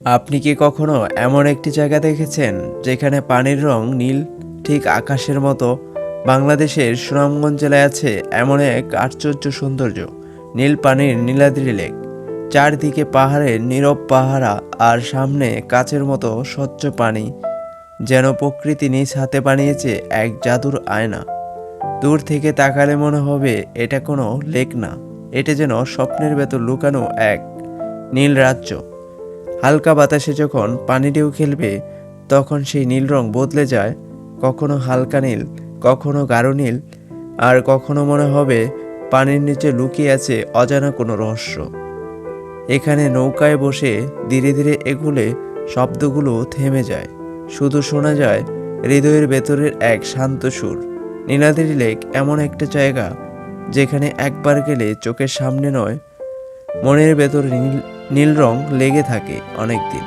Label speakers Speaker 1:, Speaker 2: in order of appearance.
Speaker 1: আপনি কি কখনো এমন একটি জায়গা দেখেছেন যেখানে পানির রং নীল, ঠিক আকাশের মতো? বাংলাদেশের সুনামগঞ্জ জেলায় আছে এমন এক আশ্চর্য সৌন্দর্য, নীল পানির নীলাদ্রি লেক। চারদিকে পাহাড়ের নীরব পাহারা, আর সামনে কাচের মতো স্বচ্ছ পানি, যেন প্রকৃতি নিজ হাতে বানিয়েছে এক জাদুর আয়না। দূর থেকে তাকালে মনে হবে এটা কোনো লেক না, এটা যেন স্বপ্নের ভেতর লুকানো এক নীল রাজ্য। হালকা বাতাসে যখন পানি ঢেউ খেলবে, তখন সেই নীল রং বদলে যায়, কখনো হালকা নীল, কখনো গাঢ় নীল, আর কখনো মনে হবে পানির নিচে লুকিয়ে আছে অজানা কোনো রহস্য। এখানে নৌকায় বসে ধীরে ধীরে এগুলে শব্দগুলো থেমে যায়, শুধু শোনা যায় হৃদয়ের ভেতরের এক শান্ত সুর। নীলাদ্রি লেক এমন একটা জায়গা যেখানে একবার গেলে চোখের সামনে নয়, মনের ভেতর নীল নীল রং লেগে থাকে অনেক দিন।